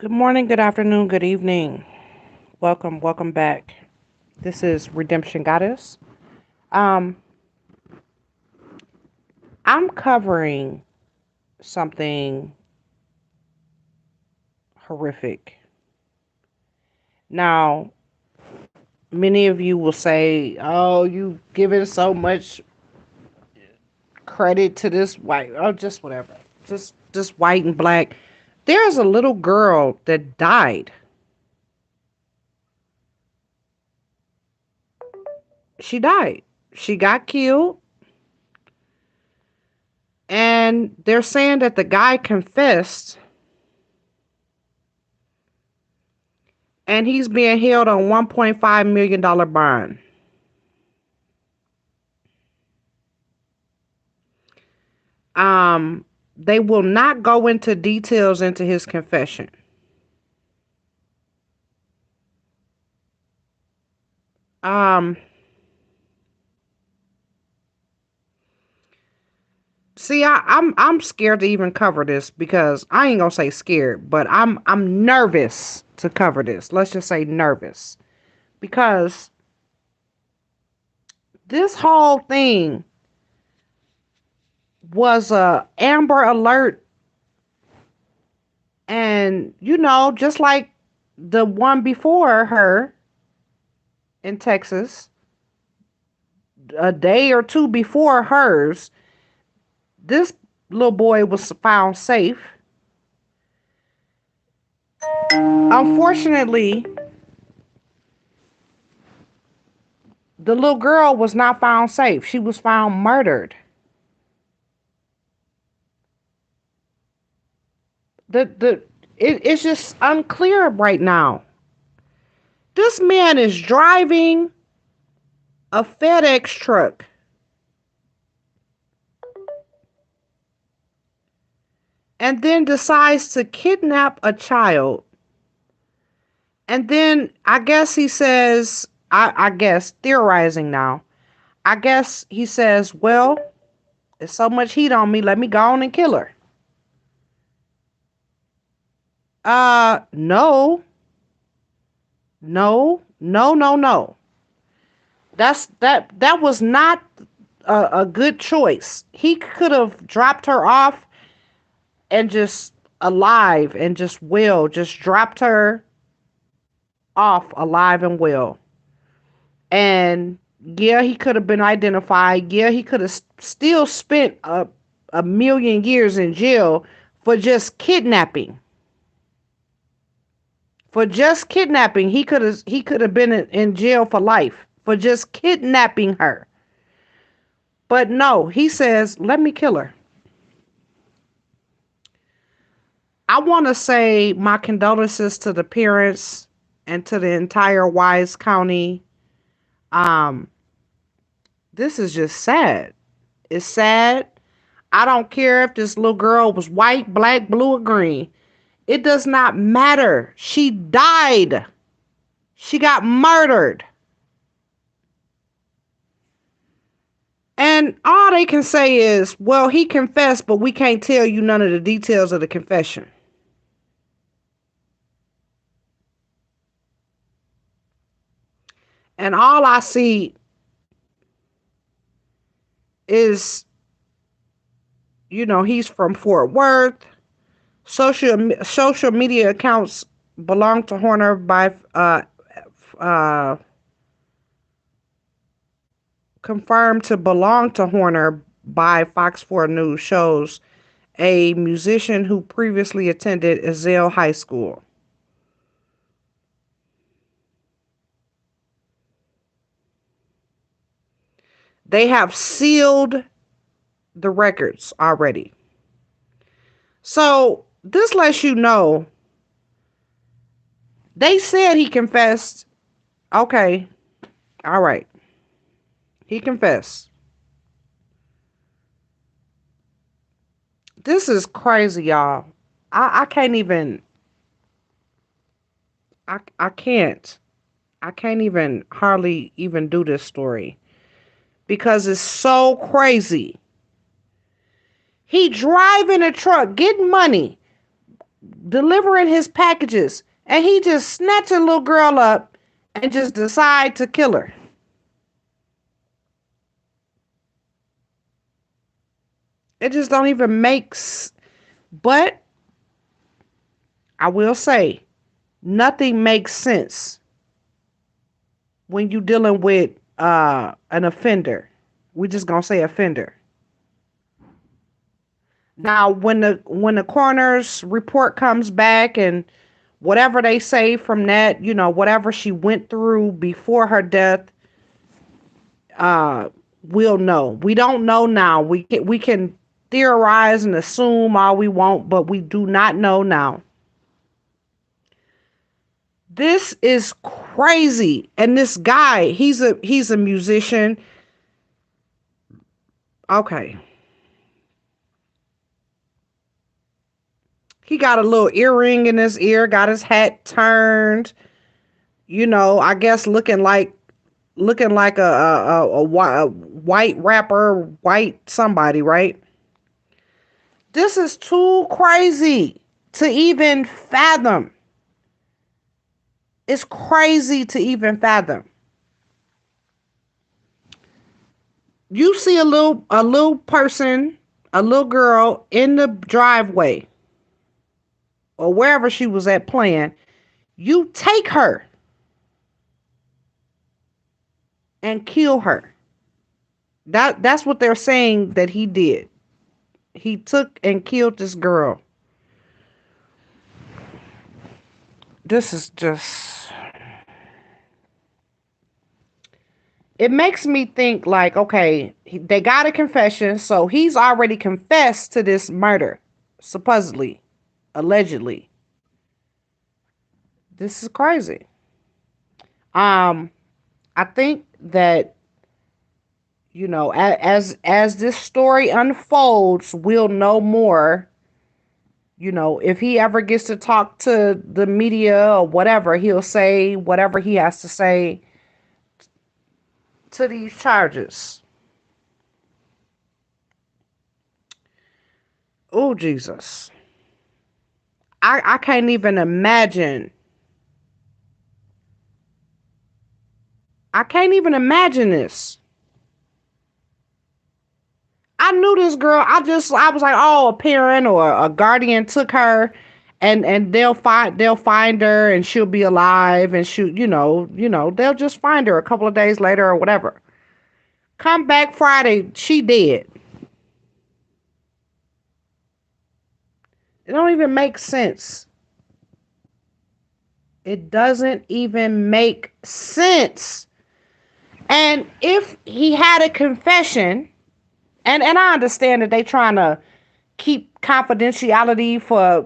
Good morning, good afternoon, good evening. Welcome back. This is Redemption Goddess. Um, I'm covering something horrific. Now, many of you will say, "Oh, you giving so much credit to this white, oh, just whatever. Just white and black." There's a little girl that died. She died. She got killed, and they're saying that the guy confessed and he's being held on $1.5 million bond. Um, they will not go into details into his confession. Um, see, I'm scared to even cover this because I ain't gonna say scared, but I'm nervous to cover this. Let's just say nervous because this whole thing was a Amber Alert, and just like the one before her in Texas, a day or two before hers, this little boy was found safe. Unfortunately, the little girl was not found safe. She was found murdered. The it's just unclear right now. This man is driving a FedEx truck and then decides to kidnap a child. And then I guess he says, I guess theorizing now. I guess he says, well, there's so much heat on me. Let me go on and kill her. No, no. That was not a good choice. He could have dropped her off and just alive and just dropped her off alive and well. And yeah, he could have been identified. Yeah, he could have still spent a million years in jail for just kidnapping. For just kidnapping, he could have been in jail for life for just kidnapping her. But no, he says, "Let me kill her." I want to say my condolences to the parents and to the entire Wise County. Um, this is just sad. It's sad. I don't care if this little girl was white, black, blue, or green. It does not matter. She died. She got murdered. And all they can say is, well, he confessed, but we can't tell you none of the details of the confession. And all I see is, he's from Fort Worth. Social media accounts belong to Horner by uh, confirmed to belong to Horner by Fox 4 News shows a musician who previously attended Ezell High School. They have sealed the records already. So this lets you know they said he confessed. Okay, all right. He confessed. This is crazy, y'all. I can't even I can't. I can't even hardly even do this story because it's so crazy. He driving a truck, getting money, delivering his packages, and he just snatched a little girl up and just decide to kill her. It just don't even make. But I will say, nothing makes sense when you dealing with an offender. We just gonna say offender. Now, when the coroner's report comes back and whatever they say from that, whatever she went through before her death, uh, we'll know. We don't know now. We can theorize and assume all we want, but we do not know now. This is crazy. And this guy, he's a musician. Okay. He got a little earring in his ear, got his hat turned, I guess looking like a white rapper, white somebody, right? This is too crazy to even fathom. It's crazy to even fathom. You see a little person, a little girl in the driveway or wherever she was at playing, you take her and kill her. That's what they're saying that he did. He took and killed this girl. This is just, it makes me think like, okay, they got a confession, so he's already confessed to this murder, supposedly, allegedly. This is crazy. Um, I think that as this story unfolds, we'll know more. If he ever gets to talk to the media or whatever, he'll say whatever he has to say to these charges. Oh, Jesus. I can't even imagine. I can't even imagine this. I knew this girl. I was like, oh, a parent or a guardian took her, and they'll find her and she'll be alive and they'll just find her a couple of days later or whatever. Come back Friday, she dead. It don't even make sense. It doesn't even make sense. And if he had a confession, and I understand that they trying to keep confidentiality for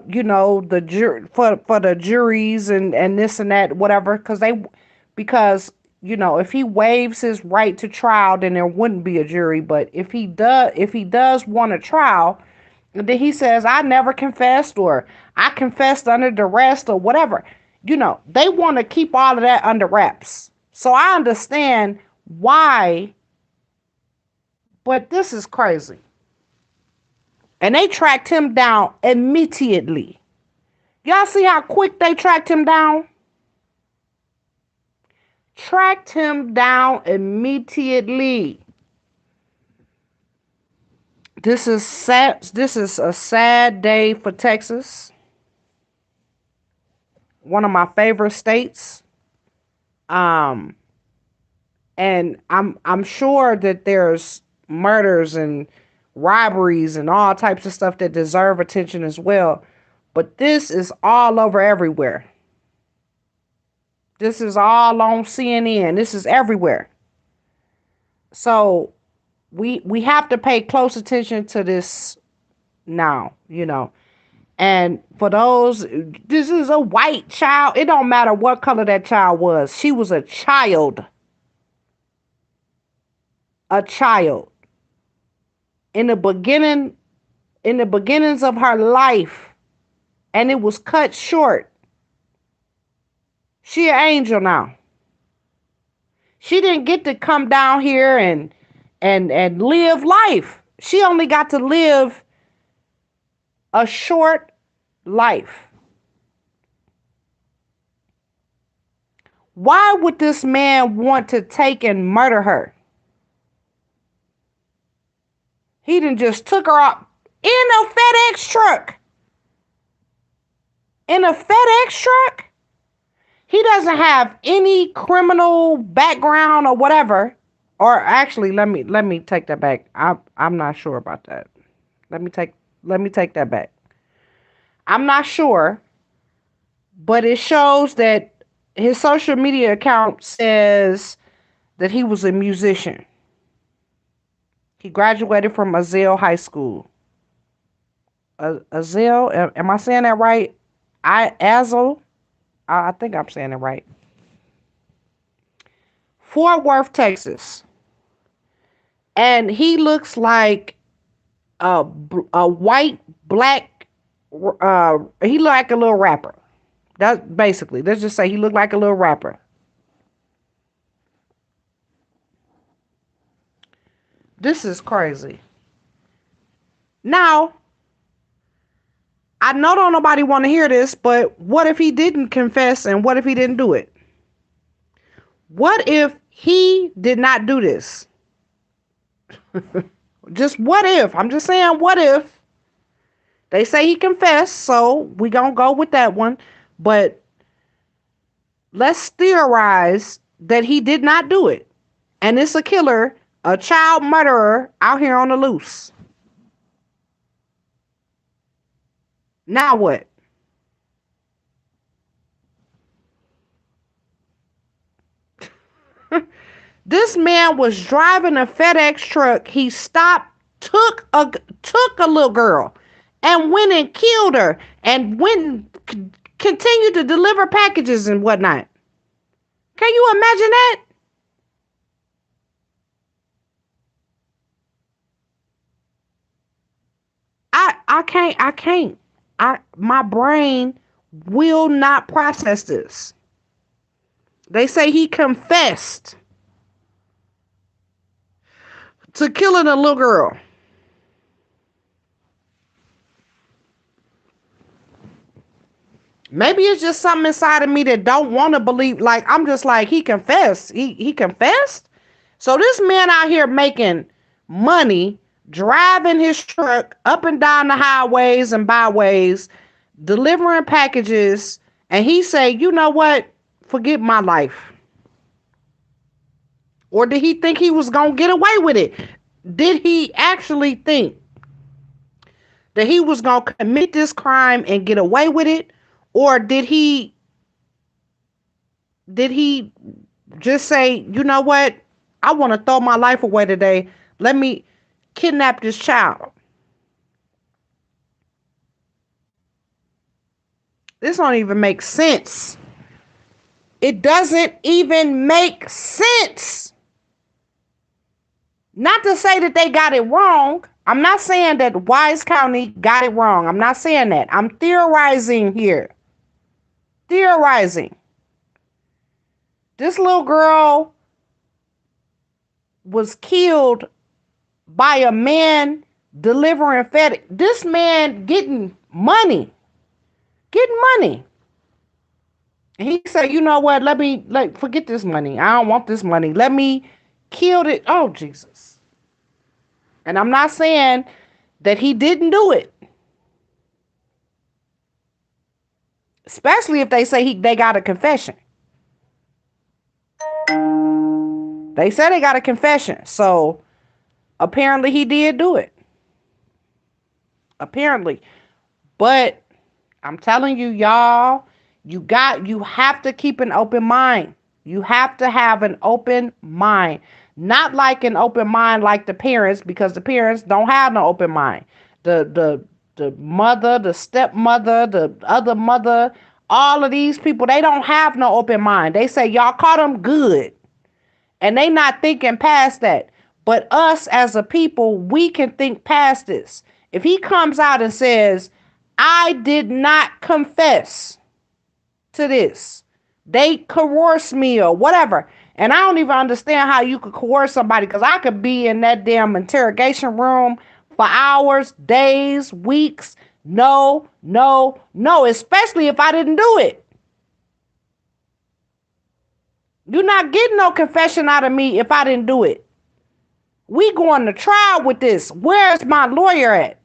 for the juries and this and that whatever because if he waives his right to trial, then there wouldn't be a jury. But if he does want a trial, and then he says, I never confessed, or I confessed under duress, or whatever, they want to keep all of that under wraps. So I understand why, but this is crazy. And they tracked him down immediately. Y'all see how quick they tracked him down? Tracked him down immediately. This is sad. This is a sad day for Texas, one of my favorite states. Um, and I'm sure that there's murders and robberies and all types of stuff that deserve attention as well. But this is all over everywhere. This is all on CNN. This is everywhere. So we have to pay close attention to this now. And for those, this is a white child. It don't matter what color that child was. She was a child. A child. In the beginnings of her life, and it was cut short. She an angel now. She didn't get to come down here and live life. She only got to live a short life. Why would this man want to take and murder her? He done just took her up in a FedEx truck. In a FedEx truck? He doesn't have any criminal background or whatever. Or actually, let me take that back. I'm not sure about that. Let me take that back. I'm not sure, but it shows that his social media account says that he was a musician. He graduated from Azale High School. Azale, am I saying that right? Azale, I think I'm saying it right. Fort Worth, Texas, and he looks like a white black. He looked like a little rapper. That's basically. Let's just say he looked like a little rapper. This is crazy. Now, I know don't nobody want to hear this, but what if he didn't confess and what if he didn't do it? What if he did not do this? Just what if? I'm just saying what if. They say he confessed, so we gonna go with that one. But let's theorize that he did not do it. And it's a killer, a child murderer out here on the loose. Now what? This man was driving a FedEx truck. He stopped, took a little girl, and went and killed her, and went and continued to deliver packages and whatnot. Can you imagine that? I can't. My brain will not process this. They say he confessed to killing a little girl. Maybe it's just something inside of me that don't want to believe. Like, I'm just like, he confessed. He confessed. So this man out here making money, driving his truck up and down the highways and byways, delivering packages, and he say, you know what? Forget my life. Or did he think he was gonna get away with it? Did he actually think that he was gonna commit this crime and get away with it? Or did he just say, you know what? I want to throw my life away today. Let me kidnap this child. This don't even make sense. It doesn't even make sense. Not to say that they got it wrong. I'm not saying that Wise County got it wrong. I'm not saying that. I'm theorizing here. Theorizing. This little girl was killed by a man delivering FedEx. This man getting money. Getting money. And he said, you know what? Forget this money. I don't want this money. Let me kill it. Oh, Jesus. And I'm not saying that he didn't do it. Especially if they say they got a confession. They said they got a confession. So apparently he did do it. Apparently. But I'm telling you, y'all, you have to keep an open mind. You have to have an open mind. Not like an open mind like the parents, because the parents don't have no open mind. The mother, the stepmother, the other mother, all of these people, they don't have no open mind. They say y'all caught them good. And they not thinking past that. But us as a people, we can think past this. If he comes out and says, I did not confess to this, they coerced me or whatever. And I don't even understand how you could coerce somebody, because I could be in that damn interrogation room for hours, days, weeks. No, no, no, especially if I didn't do it. You're not getting no confession out of me if I didn't do it. We going to trial with this. Where's my lawyer at?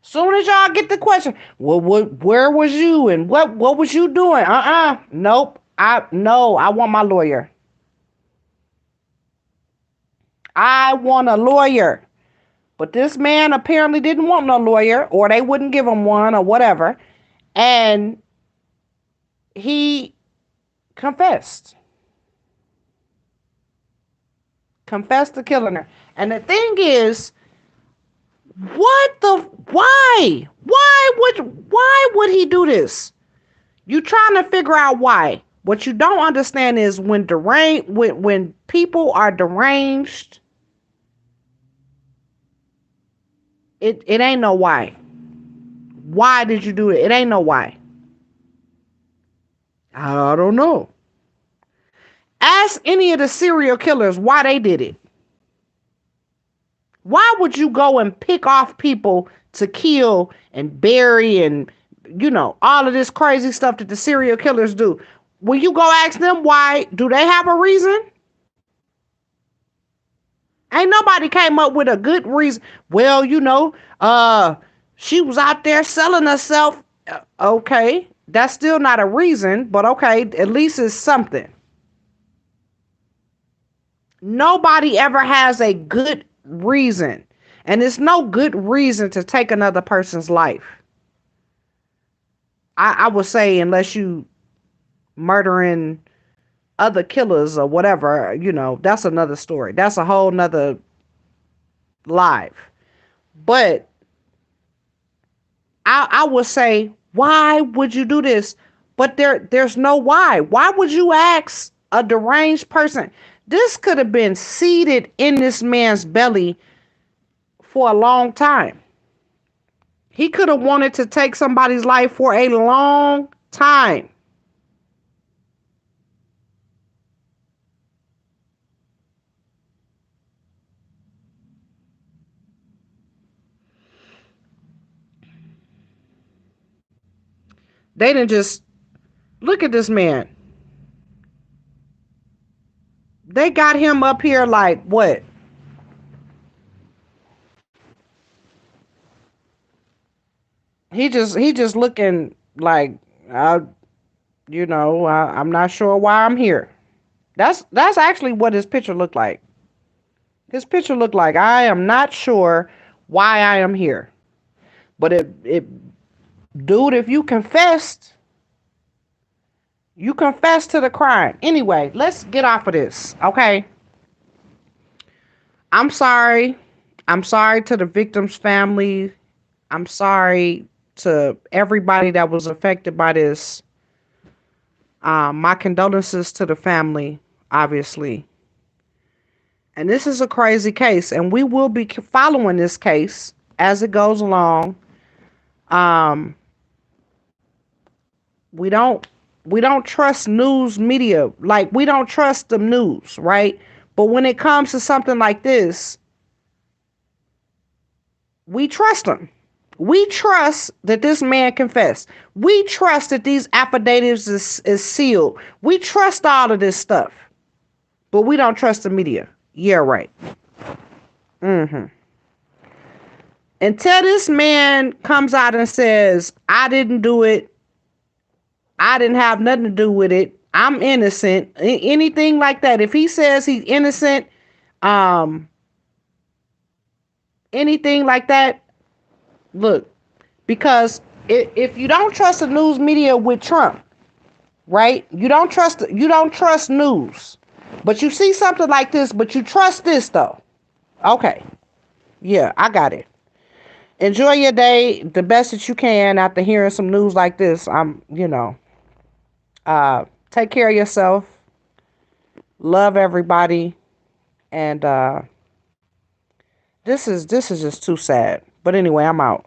Soon as y'all get the question, well, where was you and what was you doing? Nope. I want my lawyer. I want a lawyer. But this man apparently didn't want no lawyer, or they wouldn't give him one, or whatever. And he confessed. Confessed to killing her. And the thing is, what the why? Why would he do this? You trying to figure out why. What you don't understand is when people are deranged, it ain't no why. Why did you do it? It ain't no why. I don't know. Ask any of the serial killers why they did it. Why would you go and pick off people to kill and bury and, all of this crazy stuff that the serial killers do? When you go ask them why, do they have a reason? Ain't nobody came up with a good reason. Well, she was out there selling herself. Okay, that's still not a reason, but okay, at least it's something. Nobody ever has a good reason. And it's no good reason to take another person's life. I would say, unless you murdering other killers or whatever, that's another story. That's a whole nother life. But I would say, why would you do this? But there's no why. Why would you ask a deranged person? This could have been seeded in this man's belly for a long time. He could have wanted to take somebody's life for a long time. They didn't just look at this man. They got him up here like what? He just looking like I'm not sure why I'm here. That's actually what his picture looked like. His picture looked like, I am not sure why I am here. But dude, if you confessed to the crime. Anyway, let's get off of this, okay? I'm sorry. I'm sorry to the victim's family. I'm sorry to everybody that was affected by this. My condolences to the family, obviously. And this is a crazy case, and we will be following this case as it goes along. Um, we don't we don't trust news media, like we don't trust the news, right? But when it comes to something like this, we trust them. We trust that this man confessed. We trust that these affidavits is sealed. We trust all of this stuff, but we don't trust the media. Yeah, right. Mm-hmm. Until this man comes out and says, I didn't do it, I didn't have nothing to do with it, I'm innocent, anything like that. If he says he's innocent, um, anything like that, look, because if you don't trust the news media with Trump, right? You don't trust news. But you see something like this, but you trust this though. Okay. Yeah, I got it. Enjoy your day the best that you can after hearing some news like this. Take care of yourself. Love everybody. And this is just too sad. But anyway, I'm out.